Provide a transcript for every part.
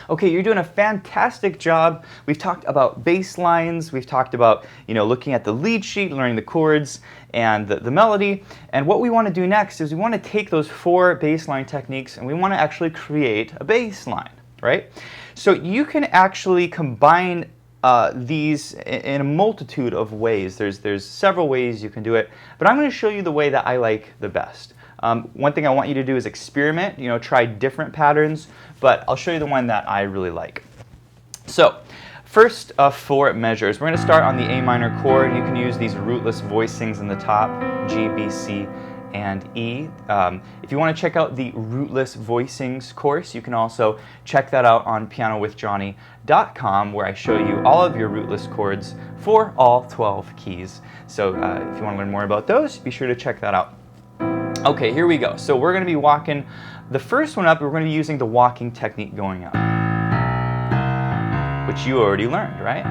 Okay, you're doing a fantastic job. We've talked about bass lines, we've talked about, looking at the lead sheet, learning the chords and the melody. And what we want to do next is we want to take those 4 bass line techniques and we want to actually create a bass line, right? So you can actually combine these in a multitude of ways. There's several ways you can do it, but I'm going to show you the way that I like the best. One thing I want you to do is experiment, try different patterns, but I'll show you the one that I really like. So, first of 4 measures, we're going to start on the A minor chord. You can use these rootless voicings in the top, G, B, C, and E. If you want to check out the rootless voicings course, you can also check that out on pianowithjonny.com, where I show you all of your rootless chords for all 12 keys. So if you want to learn more about those, be sure to check that out. Okay, here we go. So we're going to be walking the first one up. We're going to be using the walking technique going up, which you already learned, right?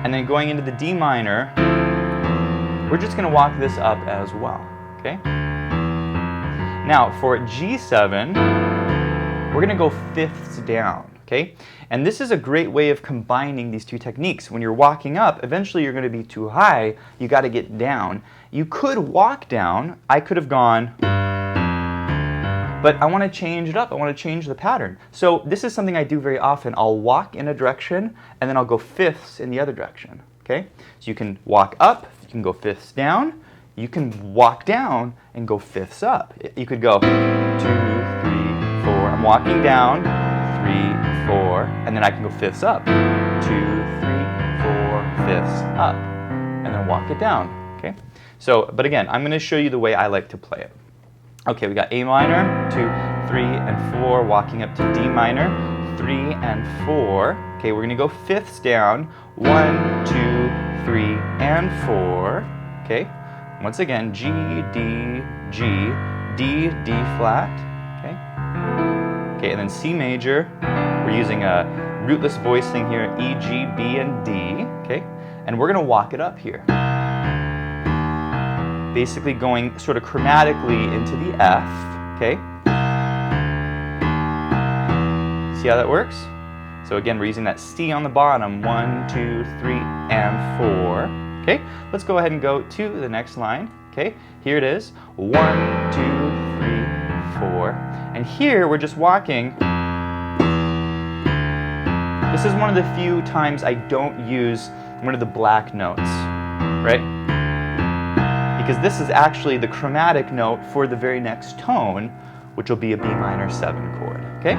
And then going into the D minor, we're just going to walk this up as well, okay? Now, for G7, we're going to go 5ths down, okay? And this is a great way of combining these 2 techniques. When you're walking up, eventually you're going to be too high. You got to get down. You could walk down. I could have gone, but I want to change it up. I want to change the pattern. So this is something I do very often. I'll walk in a direction, and then I'll go 5ths in the other direction, okay? So you can walk up, you can go 5ths down, you can walk down and go 5ths up. You could go 2, 3, 4. I'm walking down, 3, 4, and then I can go 5ths up. 2, 3, 4, 5ths up, and then walk it down, okay? So, but again, I'm going to show you the way I like to play it. Okay, we got A minor, 2, 3, and 4, walking up to D minor, 3 and 4. Okay, we're going to go 5ths down, 1, 2, 3, and 4. Okay, once again, G, D, G, D, D flat. Okay, okay, and then C major. We're using a rootless voicing here, E, G, B, and D. Okay, and we're going to walk it up here. Basically going sort of chromatically into the F, okay? See how that works? So again, we're using that C on the bottom, 1, 2, 3, and 4, okay? Let's go ahead and go to the next line, okay? Here it is, 1, 2, 3, 4, and here we're just walking. This is one of the few times I don't use one of the black notes, right? Because this is actually the chromatic note for the very next tone, which will be a B minor 7 chord, okay?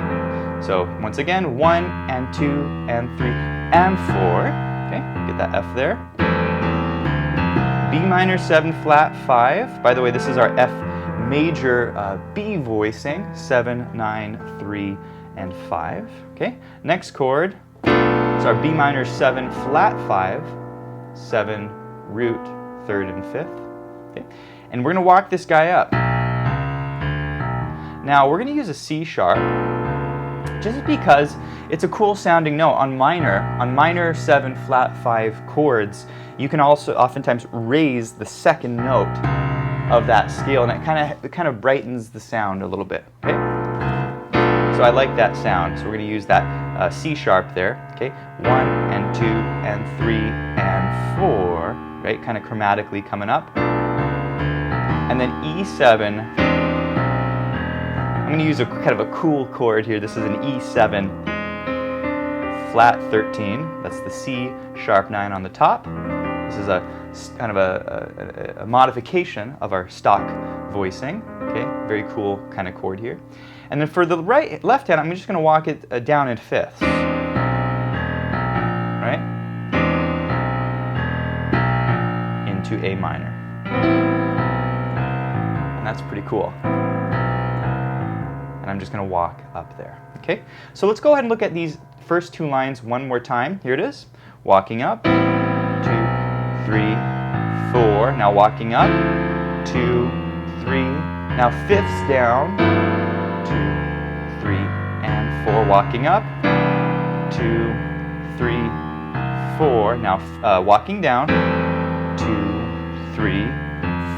So once again, 1 and 2 and 3 and 4, okay? Get that F there. B minor 7 flat 5. By the way, this is our F major B voicing, 7, 9, 3, and 5, okay? Next chord is our B minor 7 flat 5, 7, root, 3rd and 5th. Okay. And we're going to walk this guy up. Now we're going to use a C sharp just because it's a cool sounding note. On minor 7 flat 5 chords, you can also oftentimes raise the second note of that scale, and it kind of brightens the sound a little bit. Okay? So I like that sound, so we're going to use that C sharp there. Okay, 1 and 2 and 3 and 4, right? Kind of chromatically coming up. And then E7, I'm going to use a kind of a cool chord here. This is an E7 flat 13. That's the C sharp 9 on the top. This is a kind of a modification of our stock voicing. Okay, very cool kind of chord here. And then for the left hand, I'm just going to walk it down in 5ths. Right? Into A minor. That's pretty cool. And I'm just going to walk up there. Okay? So let's go ahead and look at these first 2 lines one more time. Here it is. Walking up. 2, 3, 4. Now walking up. 2, 3. Now 5ths down. 2, 3, and 4. Walking up. 2, 3, 4. Now walking down. 2, 3,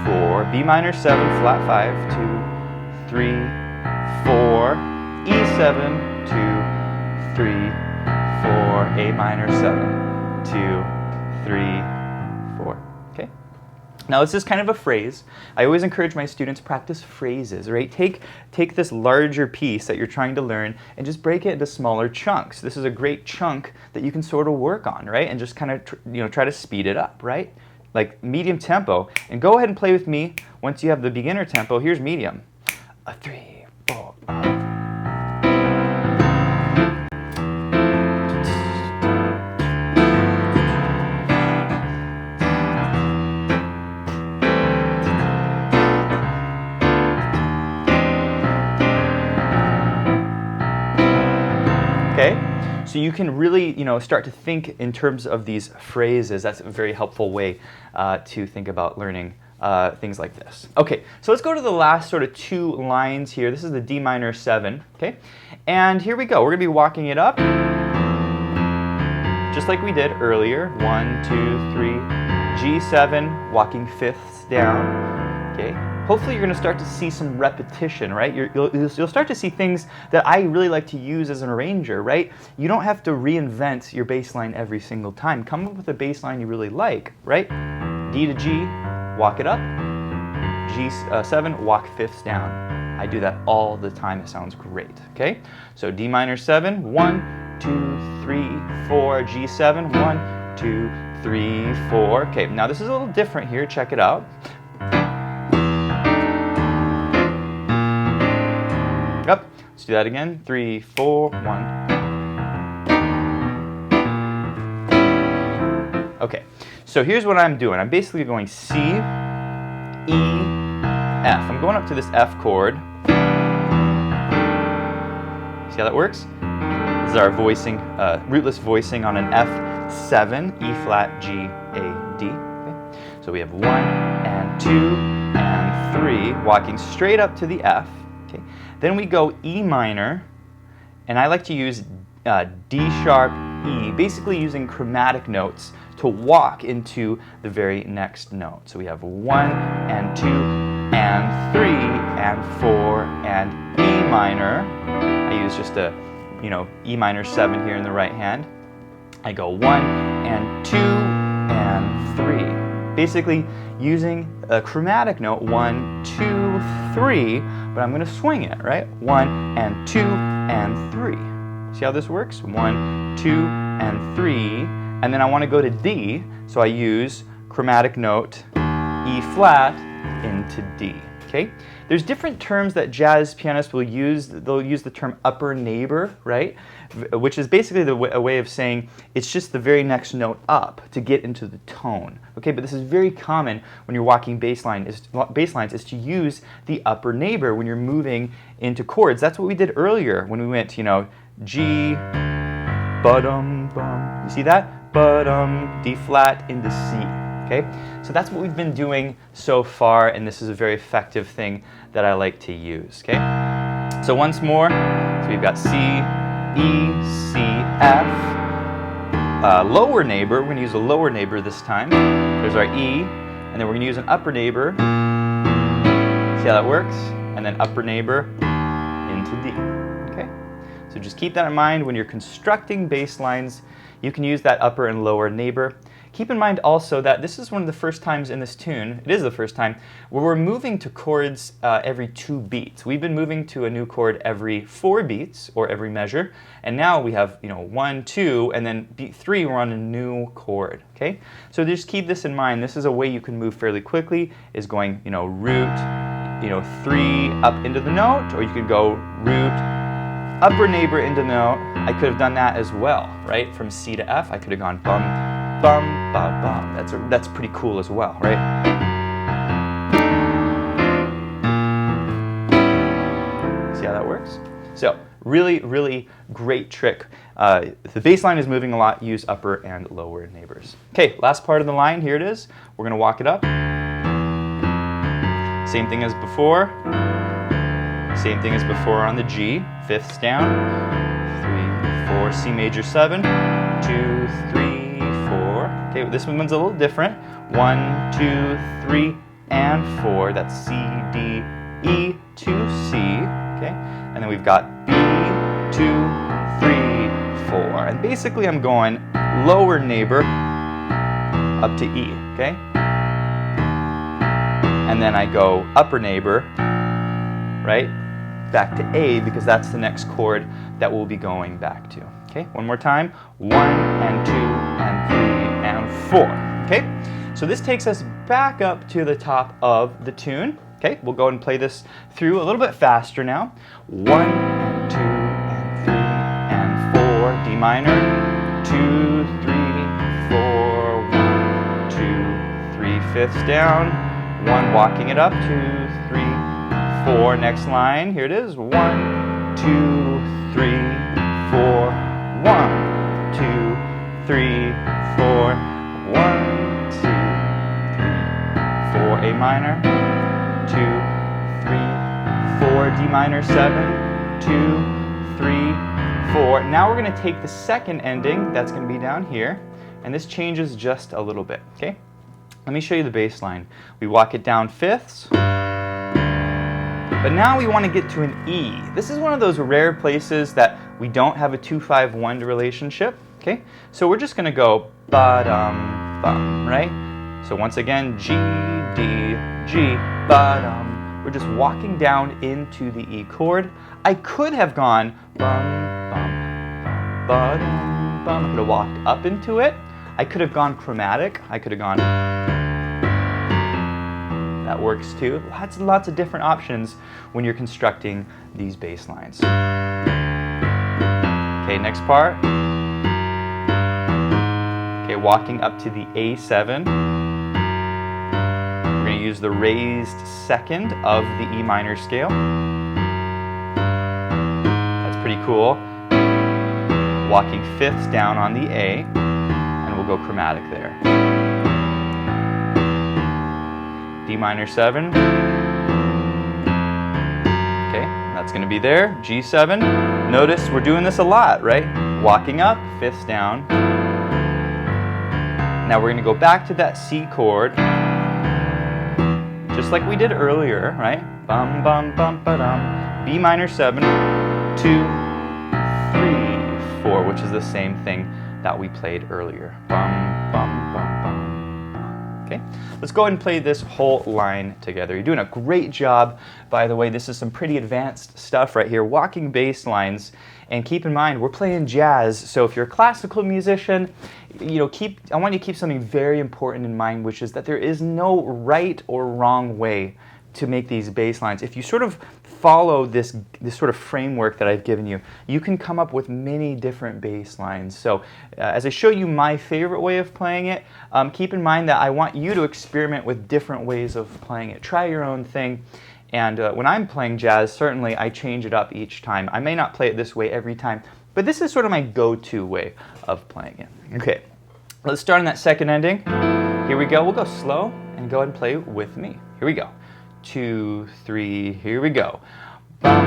4, B minor 7 flat 5, 2, 3, 4, E7, 2, 3, 4, A minor 7, 2, 3, 4. Okay? Now this is kind of a phrase. I always encourage my students practice phrases, right? Take this larger piece that you're trying to learn and just break it into smaller chunks. This is a great chunk that you can sort of work on, right? And just kind of try to speed it up, right? Like medium tempo. And go ahead and play with me. Once you have the beginner tempo, here's medium. A 3, 4, 5. Okay, so you can really, start to think in terms of these phrases. That's a very helpful way to think about learning things like this. Okay, so let's go to the last sort of 2 lines here. This is the D minor 7, okay? And here we go. We're going to be walking it up just like we did earlier. 1, 2, 3, G7, walking fifths down, okay? Hopefully you're going to start to see some repetition, right? You'll start to see things that I really like to use as an arranger, right? You don't have to reinvent your bass line every single time. Come up with a bass line you really like, right? D to G, walk it up. G7, walk fifths down. I do that all the time. It sounds great, okay? So D minor 7, 1, 2, 3, 4, G7, 1, 2, 3, 4. Okay, now this is a little different here. Check it out. Up. Let's do that again. 3, 4, 1. Okay, so here's what I'm doing. I'm basically going C, E, F. I'm going up to this F chord. See how that works? This is our voicing, rootless voicing on an F7, E flat, G, A, D. Okay? So we have 1 and 2 and 3, walking straight up to the F. Okay. Then we go E minor, and I like to use D sharp, E, basically using chromatic notes to walk into the very next note. So we have 1 and 2 and 3 and 4 and E minor. I use just a, E minor 7 here in the right hand. I go 1 and 2 and 3. Basically using a chromatic note, 1, 2, 3, but I'm going to swing it, right? 1 and 2 and 3. See how this works? 1, 2, and 3, and then I want to go to D, so I use chromatic note E flat into D. Okay? There's different terms that jazz pianists will use. They'll use the term upper neighbor, right? Which is basically a way of saying it's just the very next note up to get into the tone. Okay, but this is very common when you're walking bass lines is to use the upper neighbor when you're moving into chords. That's what we did earlier when we went, G, ba-dum, bum. You see that? Ba-dum, D flat into C. Okay, so that's what we've been doing so far, and this is a very effective thing that I like to use. Okay, so once more, so we've got C, E, C, F, lower neighbor. We're going to use a lower neighbor this time. There's our E, and then we're going to use an upper neighbor. See how that works? And then upper neighbor into D. Okay, so just keep that in mind when you're constructing bass lines. You can use that upper and lower neighbor. Keep in mind also that this is one of the first times in this tune, it is the first time, where we're moving to chords every 2 beats. We've been moving to a new chord every 4 beats, or every measure, and now we have 1, 2, and then beat 3, we're on a new chord, okay? So just keep this in mind. This is a way you can move fairly quickly, is going, root, 3 up into the note, or you could go root, upper neighbor into the note. I could have done that as well, right? From C to F, I could have gone bum, bum, ba, bum. That's pretty cool as well, right? See how that works? So, really, really great trick. If the bass line is moving a lot, use upper and lower neighbors. Okay, last part of the line, here it is. We're going to walk it up. Same thing as before. Same thing as before on the G. Fifths down. 3, 4, C major 7. 2, 3, 4. Okay, this one's a little different. 1, 2, 3, and 4. That's C, D, E to C. Okay, and then we've got B, 2, 3, 4. And basically I'm going lower neighbor up to E, okay? And then I go upper neighbor, right, back to A, because that's the next chord that we'll be going back to. Okay, one more time. 1 and 2 and 3 and 4. Okay, so this takes us back up to the top of the tune. Okay, we'll go and play this through a little bit faster now. 1 and 2 and 3 and 4, D minor. 2, 3, 4, 1, 2, 3, fifths down. 1, walking it up. 2, 3, 4. Next line. Here it is. 1, 2, 3, 4. 1, 2, 3, 4. 1, 2, 3, 4. A minor. 2, 3, 4. D minor 7. 2, 3, 4. Now we're going to take the second ending. That's going to be down here, and this changes just a little bit. Okay. Let me show you the bass line. We walk it down fifths. But now we want to get to an E. This is one of those rare places that we don't have a 2-5-1 relationship. Okay, so we're just going to go ba-dum, bum, right? So once again, G, D, G, ba-dum. We're just walking down into the E chord. I could have gone bum, bum, ba-dum, bum. I could have walked up into it. I could have gone chromatic. I could have gone. That works too. Lots of different options when you're constructing these bass lines. Okay, next part. Okay, walking up to the A7. We're going to use the raised second of the E minor scale. That's pretty cool. Walking fifths down on the A, and we'll go chromatic there. D minor 7. Okay, that's going to be there. G7. Notice we're doing this a lot, right? Walking up, fifths down. Now we're going to go back to that C chord, just like we did earlier, right? Bum, bum, bum, ba-dum. B minor 7, 2, 3, 4, which is the same thing that we played earlier. Bum, bum, bum, bum. Okay, let's go ahead and play this whole line together. You're doing a great job, by the way. This is some pretty advanced stuff right here, walking bass lines. And keep in mind, we're playing jazz, so if you're a classical musician, I want you to keep something very important in mind, which is that there is no right or wrong way to make these bass lines. If you sort of follow this sort of framework that I've given you, you can come up with many different bass lines. So as I show you my favorite way of playing it, keep in mind that I want you to experiment with different ways of playing it. Try your own thing. And when I'm playing jazz, certainly I change it up each time. I may not play it this way every time, but this is sort of my go-to way of playing it. Okay, let's start on that second ending. Here we go. We'll go slow and go ahead and play with me. Here we go. 2, 3, here we go. Bum,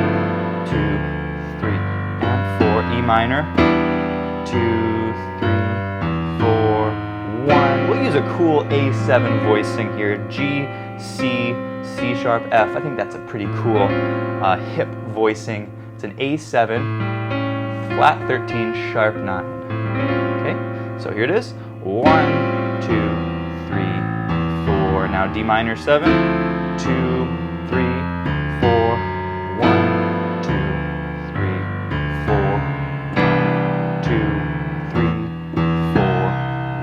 2, 3, and 4, E minor. 2, 3, 4, 1. We'll use a cool A7 voicing here. G, C, C sharp, F. I think that's a pretty cool hip voicing. It's an A7, flat 13, sharp 9. Okay, so here it is. 1, 2, 3, 4. Now D minor 7. 2, 3, 4, 1, 2, 3, 4, 2, 3, 4,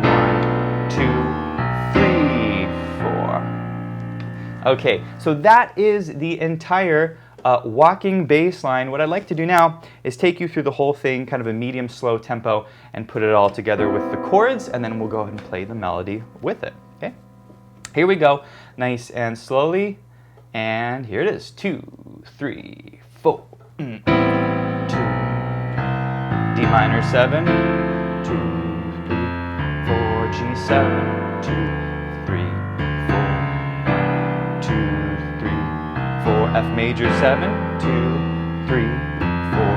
1, 2, 3, 4. Okay, so that is the entire walking bass line. What I'd like to do now is take you through the whole thing, kind of a medium slow tempo, and put it all together with the chords, and then we'll go ahead and play the melody with it. Okay? Here we go, nice and slowly, and here it is. 2, 3, 4. 2. D minor 7. 2, 3, 4. G7. 2, 3, 4. 2, 3, 4. F major 7. 2, 3, 4.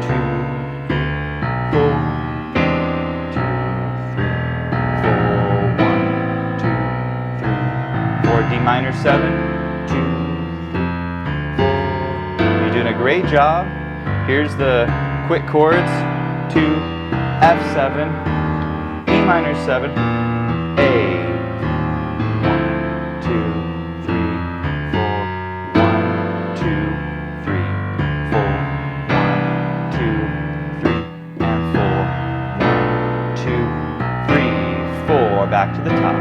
2, 3, 4. D minor 7, 2, 3, 4. You're doing a great job. Here's the quick chords to F7, E minor 7, A. 1, 2, 3, 4. 1, 2, 3, 4. 1, 2, 3, and 4. 1, 2, 3, 4. Back to the top.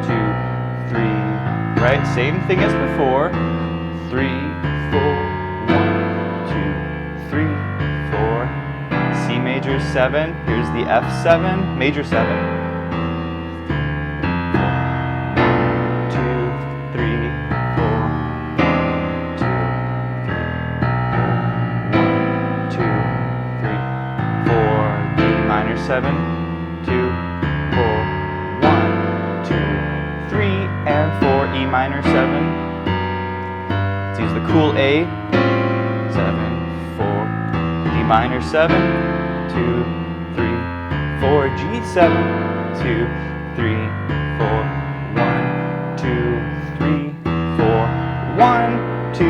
2, 3. Right? Same thing as before. 3, 4. 1, 2, 3, 4. C major 7. Here's the F7, major 7. 7, 2, 4, 1, 2, 3, and 4, E minor 7. Let's use the cool A. 7, 4, D minor 7, 2, 3, 4, G7, 2, 3, 4, 1, 2, 3, 4, 1, 2,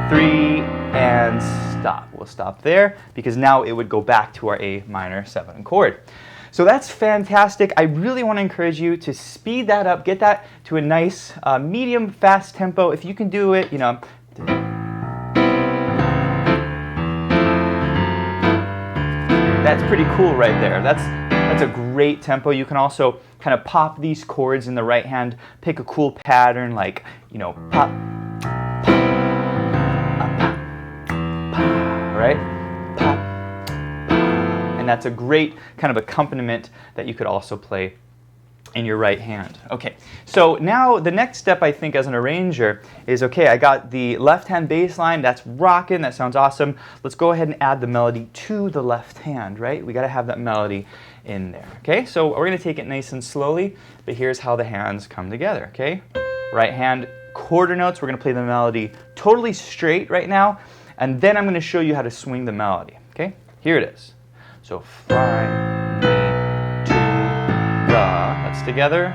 3, and stop. We'll stop there because now it would go back to our A minor 7 chord. So that's fantastic. I really want to encourage you to speed that up, get that to a nice medium fast tempo. If you can do it, you know, that's pretty cool right there. That's a great tempo. You can also kind of pop these chords in the right hand, pick a cool pattern like, you know, pop, right? Pop, and that's a great kind of accompaniment that you could also play in your right hand. Okay, so now the next step I think as an arranger is, okay, I got the left hand bass line, that's rocking, that sounds awesome. Let's go ahead and add the melody to the left hand, right? We gotta have that melody in there, okay? So we're gonna take it nice and slowly, but here's how the hands come together, okay? Right hand quarter notes, we're gonna play the melody totally straight right now, and then I'm going to show you how to swing the melody, okay? Here it is. So fly me to the, that's together.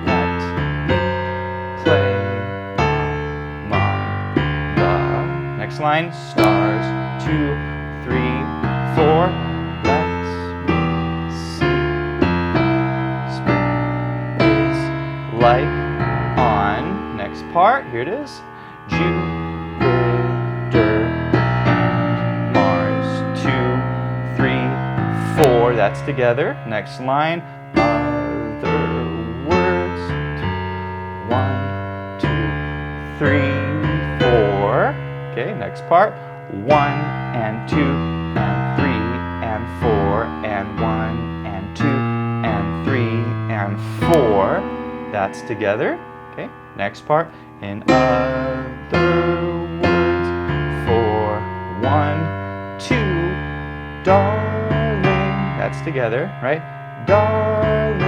Let me play among the. Next line, stars, 2, 3, 4. Let me see. Spring is like on. Next part, here it is. Jupiter and Mars, 2, 3, 4. That's together. Next line, other words. 1, 2, 3, 4. Okay, next part. 1 and 2 and 3 and 4 and 1 and 2 and 3 and 4. That's together. Okay, next part. In other words, 4, 1, 2, darling. That's together, right? Darling.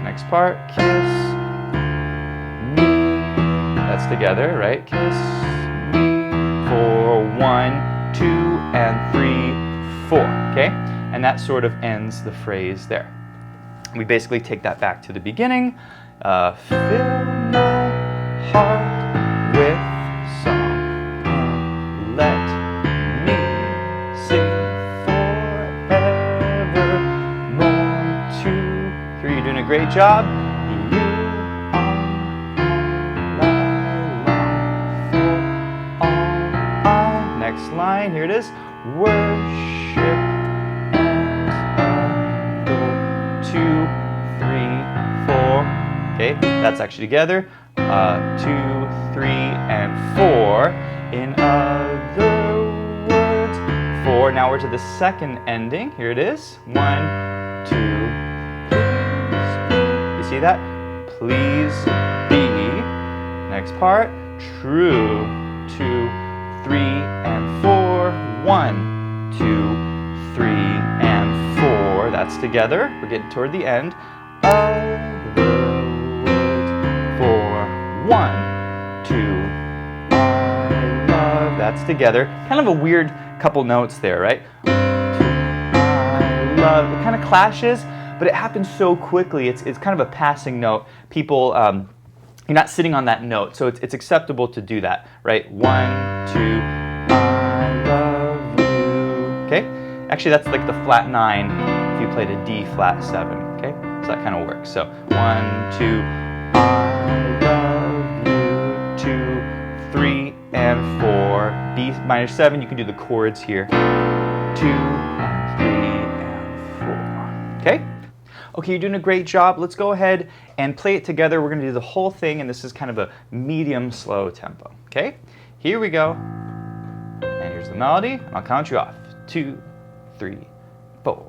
Next part, kiss me. That's together, right? Kiss me. 4, 1, 2, and 3, 4. Okay? And that sort of ends the phrase there. We basically take that back to the beginning. Fill my heart with song and let me sing forevermore. 2, 3, you're doing a great job. You are all I long for. Next line, here it is. Worship and adore. 2, 3, 4. Okay, that's actually together. 2, 3, and 4. In other words, 4. Now we're to the second ending. Here it is. 1, 2, please. You see that? Please be. Next part. True. 2, 3, and 4. 1, 2, 3, and 4. That's together. We're getting toward the end. Other 1, 2, I love. That's together. Kind of a weird couple notes there, right? 2, I love. It kind of clashes, but it happens so quickly. It's kind of a passing note. People, you're not sitting on that note, so it's acceptable to do that, right? 1, 2, I love. okay? Actually, that's like the flat 9 if you played a D flat 7, okay? So that kind of works. So 1, 2, I love you, 2, 3, and 4. B minor 7, you can do the chords here. 2, and 3, and 4, okay? Okay, you're doing a great job. Let's go ahead and play it together. We're gonna do the whole thing, and this is kind of a medium slow tempo, okay? Here we go. And here's the melody. I'll count you off. 2, 3, 4.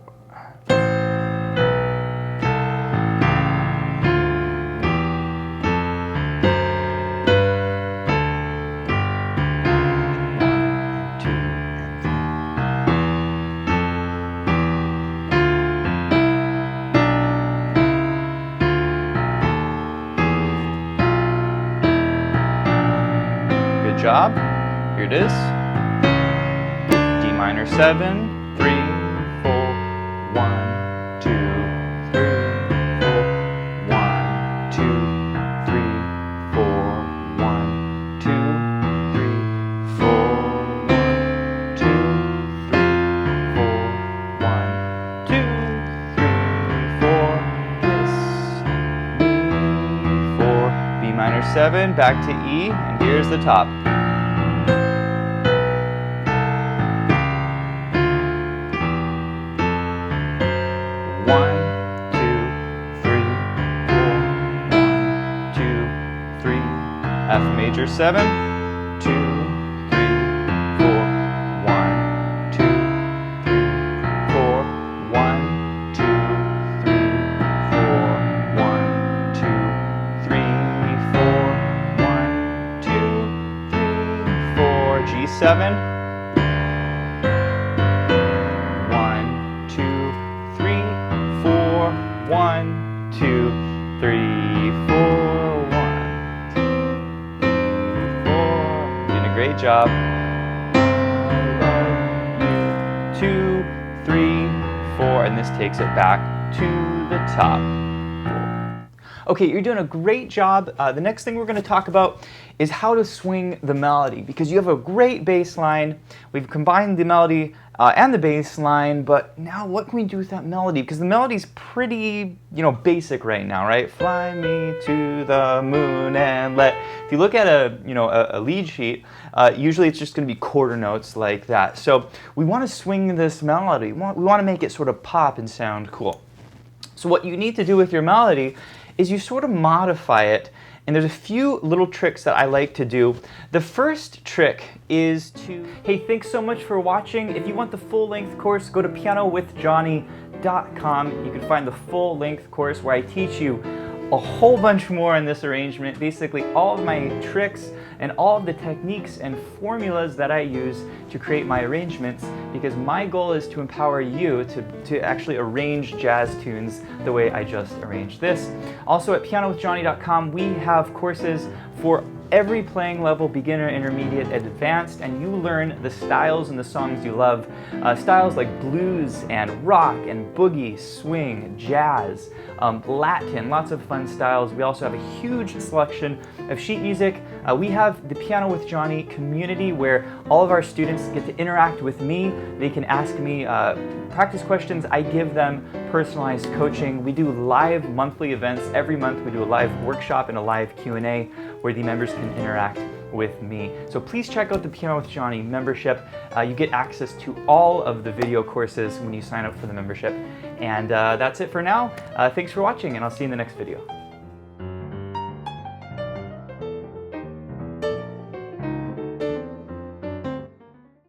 Good job. Here it is. D minor 7, 3, 4, 1, 2, 3, 4, 1, 2, 3, 4, 1, 2, 3, 4, 1, 2, 3, 4, 1, 2, 3, 4. This E 4, B minor 7, back to E, and here's the top. F major 7, 2, 3, 4, 1, 2, 3, 4, 1, 2, 3, 4, 1, 2, 3, 4, 1, 2, 3, 4, G7, 1, 2, 3, 4, 1, 2, 3, 4. Great job. 2, 3, 4, and this takes it back to the top. Okay, you're doing a great job. The next thing we're going to talk about is how to swing the melody, because you have a great bass line. We've combined the melody and the bass line, but now what can we do with that melody? Because the melody's pretty, basic right now, right? Fly me to the moon and let. If you look at a lead sheet, usually it's just going to be quarter notes like that. So we want to swing this melody. We want to make it sort of pop and sound cool. So what you need to do with your melody is you sort of modify it, and there's a few little tricks that I like to do. The first trick is to, hey, thanks so much for watching. If you want the full-length course, go to pianowithjonny.com. You can find the full-length course where I teach you a whole bunch more in this arrangement, basically all of my tricks and all of the techniques and formulas that I use to create my arrangements, because my goal is to empower you to actually arrange jazz tunes the way I just arranged this. Also at pianowithjonny.com, we have courses for every playing level, beginner, intermediate, advanced, and you learn the styles and the songs you love. Styles like blues and rock and boogie, swing, jazz, Latin, lots of fun styles. We also have a huge selection of sheet music. We have the Piano with Jonny community where all of our students get to interact with me. They can ask me practice questions. I give them personalized coaching. We do live monthly events. Every month we do a live workshop and a live Q&A where the members can interact with me. So please check out the Piano with Jonny membership. You get access to all of the video courses when you sign up for the membership. And that's it for now. Thanks for watching, and I'll see you in the next video.